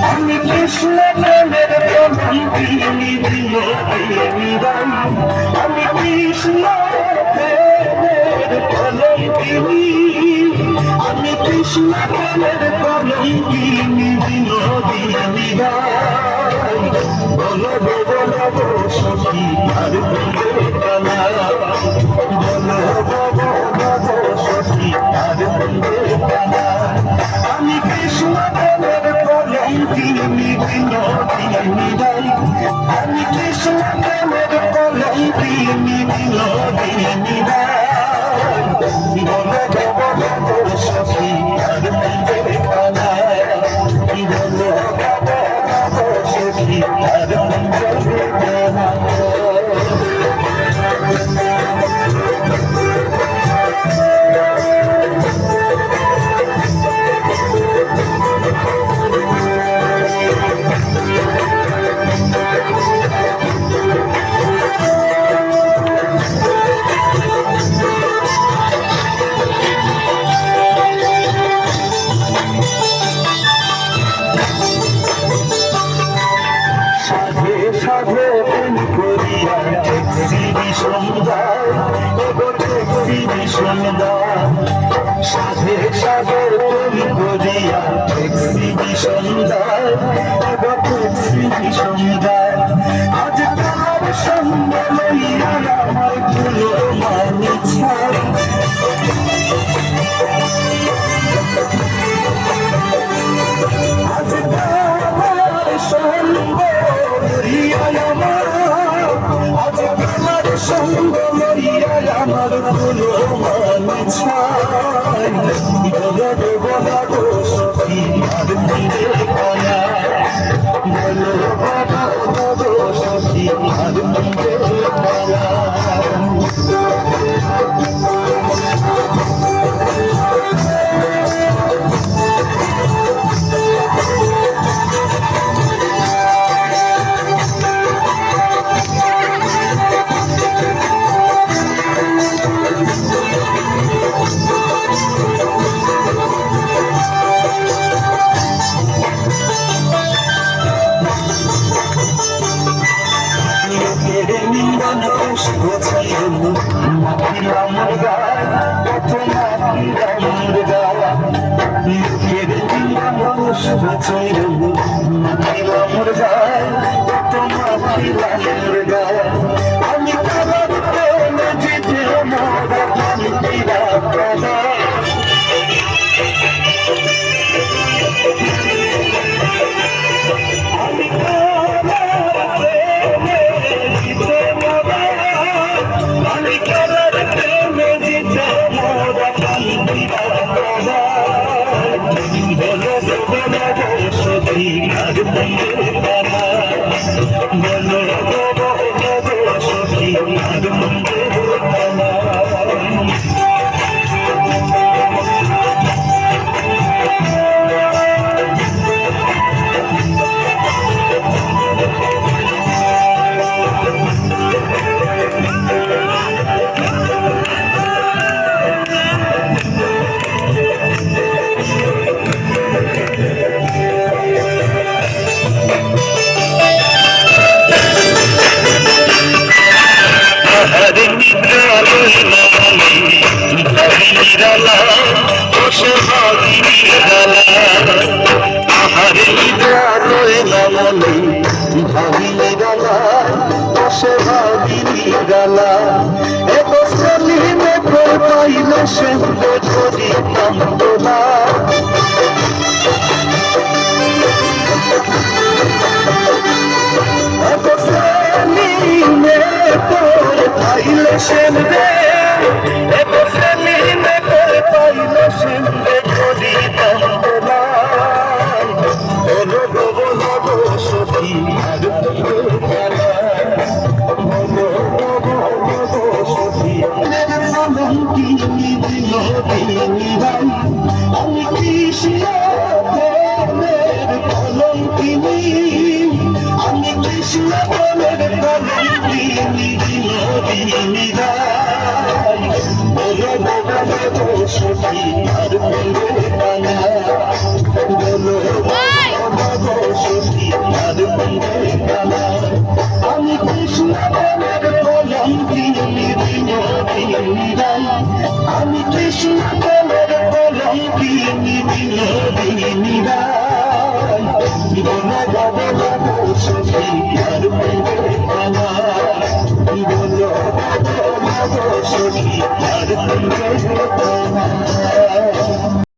আমি কৃষ্ণ প্রেমের আমি কৃষ্ণ প্রেমের কলঙ্কিনী আমি কৃষ্ণ প্রেমের কলঙ্কিনী বিনোদিনী বলো বলো সখী আর বলো কালা বলো বলো সখী আর বলো কালা আমি কৃষ্ণ প্রেমের কলঙ্কিনী বিনোদিনী আমি কৃষ্ণ প্রেমের কলঙ্কিনী বিনোদিনী বলো বলো সখী আর বলো কালা বলো বলো সখী আর বলো কালা সাধে করিয়া শ্রী সন্ধ্যা শ্রী সন্ধ্যা সাধে সাধে করিয়া শ্রী সন্ধ্যা শ্রী সন্ধ্যা আজ তোমার সঙ্গ লইয়া আমার ফুলো মানিছা আজ তোমার সঙ্গ আজ তোমার সঙ্গ লইয়া আমার ফুলো মানিছাই বলো বলো সখী আর মনে কয়া বলো বলো সখী আর মনে কয়া আমি কৃষ্ণ কলঙ্কিনী বিনোদিনী রায় বলো বলো সখী আর বলো কানা বলো বলো সখী আর বলো কানা আমি কৃষ্ণ প্রেমের কলঙ্কিনী বিনোদিনী রায় আমি কৃষ্ণ প্রেমের কলঙ্কিনী বিনোদিনী রায় বলো বলো সখী আর বলো কানা বলো বলো সখী আর বলো কানা